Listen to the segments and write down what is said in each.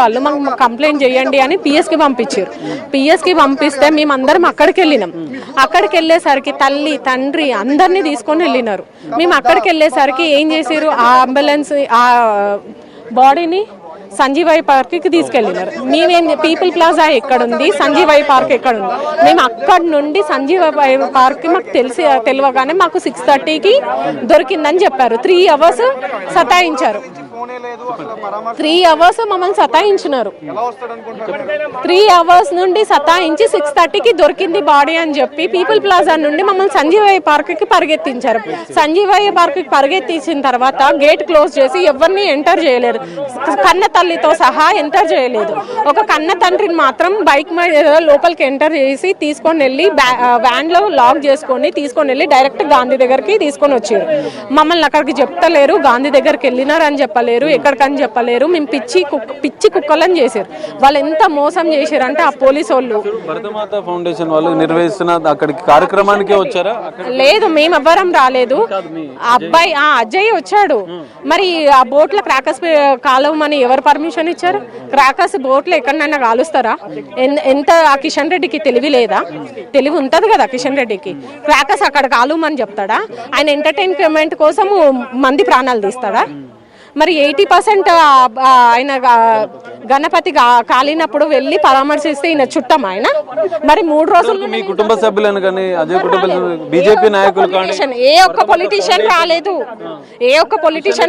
వాళ్ళు మాకు కంప్లైంట్ చేయండి అని పిఎస్కి పంపించారు. పిఎస్కి పంపిస్తే మేమందరం అక్కడికి వెళ్ళినాం. అక్కడికి వెళ్ళేసరికి తల్లి తండ్రి అందరినీ తీసుకొని వెళ్ళినారు. మేము అక్కడికి వెళ్ళేసరికి ఏం చేశారు, ఆ అంబులెన్స్ ఆ బాడీని సంజీవయ్య పార్క్కి తీసుకెళ్ళినారు. మేమేం పీపుల్ ప్లాజా ఎక్కడుంది, సంజీవయ్య పార్క్ ఎక్కడుంది, మేము అక్కడి నుండి సంజీవయ్య పార్క్ మాకు తెలియగానే మాకు 6:30కి దొరికిందని చెప్పారు. 3 hours సతాయించారు. 3 hours మమ్మల్ని సతాయించినారు. 3 hours నుండి సతాయించి 6:30కి దొరికింది బాడీ అని చెప్పి పీపుల్ ప్లాజా నుండి మమ్మల్ని సంజీవయ్య పార్క్కి పరిగెత్తించారు. సంజీవయ్య పార్క్కి పరిగెత్తించిన తర్వాత గేట్ క్లోజ్ చేసి ఎవరిని ఎంటర్ చేయలేరు. కన్న తల్లితో సహా ఎంటర్ చేయలేదు. ఒక కన్న తండ్రిని మాత్రం బైక్ మీద లోపలికి ఎంటర్ చేసి తీసుకొని వెళ్ళి వ్యాన్లో లాక్ చేసుకొని తీసుకొని వెళ్ళి డైరెక్ట్ గాంధీ దగ్గరికి తీసుకొని వచ్చారు. మమ్మల్ని అక్కడికి చెప్తలేరు, గాంధీ దగ్గరికి వెళ్ళినారని చెప్పలేరు, ఎక్కడికని చెప్పలేరు. మేము పిచ్చి కుక్కలని చేశారు. వాళ్ళు ఎంత మోసం చేశారంటే ఆ పోలీసు వాళ్ళు. భరతమాత ఫౌండేషన్ వాళ్ళు నిర్వహిస్తున్న అక్కడికి కార్యక్రమానికి వచ్చారా? లేదు, మేము ఎవ్వరం రాలేదు. అబ్బాయి అజయ్ వచ్చాడు. మరి ఆ బోట్ల క్రాకర్స్ కాలవమని ఎవరు పర్మిషన్ ఇచ్చారు? క్రాకర్స్ బోట్లో ఎక్కడైనా కాలుస్తారా? ఎంత ఆ కిషన్ రెడ్డికి తెలివి లేదా? తెలివి ఉంటది కదా కిషన్ రెడ్డికి. క్రాకర్స్ అక్కడ కాలుమని చెప్తాడా? ఆయన ఎంటర్టైన్మెంట్ కోసం మంది ప్రాణాలు తీస్తాడా? మరి 80% ఆయన గణపతి కాలినప్పుడు వెళ్ళి పరామర్శిస్తే ఈయన చుట్టం ఆయన. మరి 3 రోజులు మీ కుటుంబ సభ్యులను కానీ అజయ్ కుటుంబ బీజేపీ నాయకులు కానీ ఏ ఒక్క పొలిటీషియన్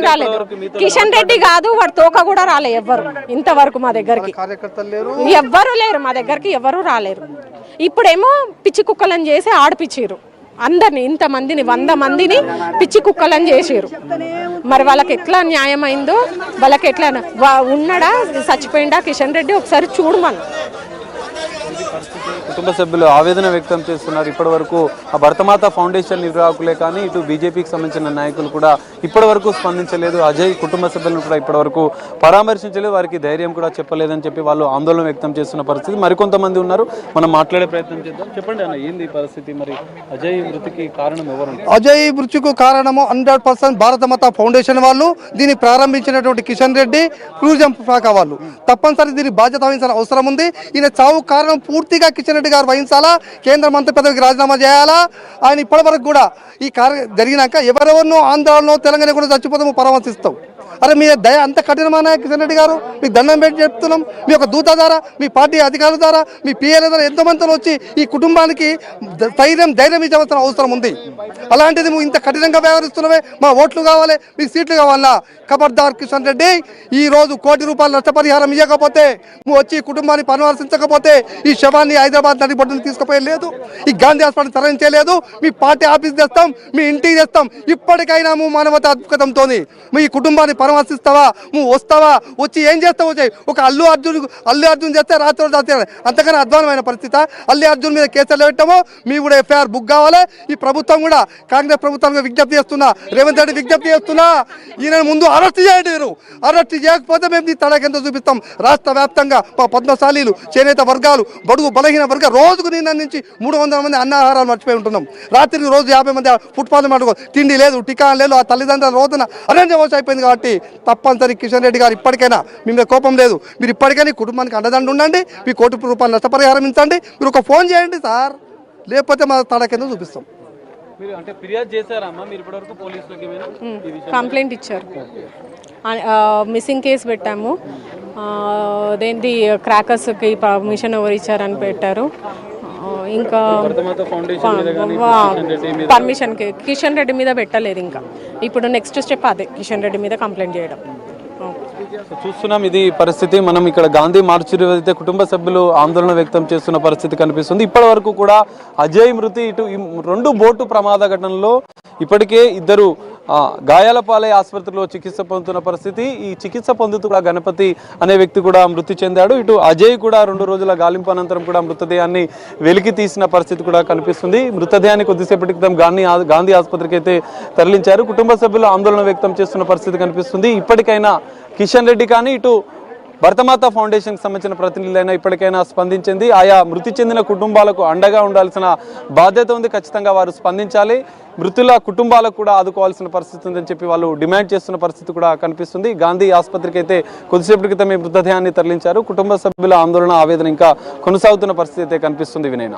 రాలేదు. కిషన్ రెడ్డి కాదు, వాడు తోక కూడా రాలే ఎవ్వరు ఇంతవరకు మా దగ్గరికి. ఎవ్వరు లేరు మా దగ్గరికి, ఎవరు రాలేరు. ఇప్పుడేమో పిచ్చి కుక్కలను చేసి ఆడిపిచ్చిరు అందరిని. ఇంతమందిని 100 మందిని పిచ్చి కుక్కలని చేసారు. మరి వాళ్ళకి ఎట్లా న్యాయమైందో, వాళ్ళకి ఎట్లా ఉన్నాడా చచ్చిపోయిందా కిషన్ రెడ్డి ఒకసారి చూడమను. కుటుంబ సభ్యులు ఆవేదన వ్యక్తం చేస్తున్నారు. ఇప్పటి వరకు ఆ భరతమాత ఫౌండేషన్ నిర్వాహకులే కానీ ఇటు బీజేపీకి సంబంధించిన నాయకులు కూడా ఇప్పటి వరకు స్పందించలేదు. అజయ్ కుటుంబ సభ్యులను కూడా ఇప్పటి వరకు పరామర్శించలేదు, వారికి ధైర్యం కూడా చెప్పలేదని చెప్పి వాళ్ళు ఆందోళన వ్యక్తం చేస్తున్న పరిస్థితి. మరికొంతమంది ఉన్నారు, మనం మాట్లాడే ప్రయత్నం చేద్దాం. చెప్పండి అన్న, ఏంది పరిస్థితి? మరి అజయ్ మృతికి కారణం ఎవరు? అజయ్ మృతికి కారణము 100% భారతమాత ఫౌండేషన్ వాళ్ళు, దీన్ని ప్రారంభించినటువంటి కిషన్ రెడ్డి, టూరిజం శాఖ వాళ్ళు తప్పనిసరి దీన్ని బాధ్యత వహించాల్సిన అవసరం ఉంది. ఈయన చావు కారణం పూర్తిగా కిషన్ రెడ్డి గారు వహించాలా, కేంద్ర మంత్రి పదవికి రాజీనామా చేయాలా. ఆయన ఇప్పటి వరకు కూడా ఈ కార్యం జరిగినాక ఎవరెవరినో ఆంధ్రాలో తెలంగాణ కూడా చచ్చిపోతాము పరామర్శిస్తాం. అరే మీ దయ అంత కఠినమైన కిషన్ రెడ్డి గారు, మీకు దండం పెట్టి చెప్తున్నాం. మీ యొక్క దూత ద్వారా, మీ పార్టీ అధికారుల ద్వారా, మీ పిఎల్ ద్వారా ఎంతోమంది వచ్చి ఈ కుటుంబానికి ధైర్యం ఇవ్వాల్సిన అవసరం ఉంది. అలాంటిది నువ్వు ఇంత కఠినంగా వ్యవహరిస్తున్నావే, మా ఓట్లు కావాలి, మీకు సీట్లు కావాలా? ఖబర్దార్ కిషన్ రెడ్డి, ఈ రోజు ₹1 కోటి నష్టపరిహారం ఇవ్వకపోతే, నువ్వు వచ్చి ఈ కుటుంబాన్ని పరామర్శించకపోతే ఈ శవాన్ని హైదరాబాద్ నడిబొడ్డును తీసుకుపోయలేదు, ఈ గాంధీ హాస్పిటల్ తరలించలేదు, మీ పార్టీ ఆఫీస్ తెస్తాం, మీ ఇంటికి తెస్తాం. ఇప్పటికైనా నువ్వు మానవతా అద్భుతంతో మీ కుటుంబాన్ని పరామర్శిస్తావా? నువ్వు వస్తావా? వచ్చి ఏం చేస్తావు? ఒక అల్లు అర్జున్ చేస్తే రాత్రి అంతకన్నా అధ్వానమైన పరిస్థితి. అల్లు అర్జున్ మీద కేసులు పెట్టామో మీ కూడా ఎఫ్ఐఆర్ బుక్ కావాలి. ఈ ప్రభుత్వం కూడా, కాంగ్రెస్ ప్రభుత్వానికి విజ్ఞప్తి చేస్తున్నా, రేవంత్ రెడ్డి విజ్ఞప్తి చేస్తున్నా, ఈయన ముందు అరెస్ట్ చేయండి. అరెస్ట్ చేయకపోతే మేము ఈ తడకెంతో చూపిస్తాం. రాష్ట్ర వ్యాప్తంగా మా పద్మశాలీలు, చేనేత వర్గాలు, బడుగు బలహీన వర్గాలు రోజుకు నిన్న నుంచి 300 మంది అన్నాహారాలు మర్చిపోయి ఉంటున్నాం. రాత్రికి రోజు 50 మంది ఫుట్పాత్ మాట తిండి లేదు, టికాన్ లేదు. ఆ తల్లిదండ్రుల రోజున అరణ్యవోష అయిపోయింది. కాబట్టి తప్పనిసరి కిషన్ రెడ్డి గారు ఇప్పటికైనా, మీ మీద కోపం లేదు, మీరు ఇప్పటికైనా కుటుంబానికి అండదండ ఉండండి. మీ ₹1 కోటి నష్టపరిహారం ఇచ్చండి. మీరు ఒక ఫోన్ చేయండి సార్, లేకపోతే మా తడకెంతో చూపిస్తాం. కంప్లైంట్ ఇచ్చారు, మిస్సింగ్ కేసు పెట్టాము. అదేంటి క్రాకర్స్కి పర్మిషన్ ఎవరు ఇచ్చారని పెట్టారు. ఇంకా పర్మిషన్ కిషన్ రెడ్డి మీద పెట్టలేదు. ఇంకా ఇప్పుడు నెక్స్ట్ స్టెప్ అదే, కిషన్ రెడ్డి మీద కంప్లైంట్ చేయడం. చూస్తున్నాం, ఇది పరిస్థితి. మనం ఇక్కడ గాంధీ మార్చి అయితే కుటుంబ సభ్యులు ఆందోళన వ్యక్తం చేస్తున్న పరిస్థితి కనిపిస్తుంది. ఇప్పటి వరకు కూడా అజయ్ మృతి, ఇటు 2 బోటు ప్రమాద ఘటనలో ఇప్పటికే 2 గాయాల పాలై ఆసుపత్రిలో చికిత్స పొందుతున్న పరిస్థితి. ఈ చికిత్స పొందుతూ కూడా గణపతి అనే వ్యక్తి కూడా మృతి చెందాడు. ఇటు అజయ్ కూడా 2 రోజుల గాలింపు అనంతరం కూడా మృతదేహాన్ని వెలికి తీసిన పరిస్థితి కూడా కనిపిస్తుంది. మృతదేహాన్ని కొద్దిసేపటి క్రితం గాంధీ ఆసుపత్రికి అయితే తరలించారు. కుటుంబ సభ్యులు ఆందోళన వ్యక్తం చేస్తున్న పరిస్థితి కనిపిస్తుంది. ఇప్పటికైనా కిషన్ రెడ్డి కానీ, ఇటు భరతమాత ఫౌండేషన్కి సంబంధించిన ప్రతినిధులైనా ఇప్పటికైనా స్పందించింది. ఆయా మృతి చెందిన కుటుంబాలకు అండగా ఉండాల్సిన బాధ్యత ఉంది. ఖచ్చితంగా వారు స్పందించాలి. మృతుల కుటుంబాలకు కూడా ఆదుకోవాల్సిన పరిస్థితి ఉందని చెప్పి వాళ్ళు డిమాండ్ చేస్తున్న పరిస్థితి కూడా కనిపిస్తుంది. గాంధీ ఆసుపత్రికి అయితే కొద్దిసేపటి క్రితమే మృతదేహాన్ని తరలించారు. కుటుంబ సభ్యుల ఆందోళన ఆవేదన ఇంకా కొనసాగుతున్న పరిస్థితి అయితే కనిపిస్తుంది. వినయన.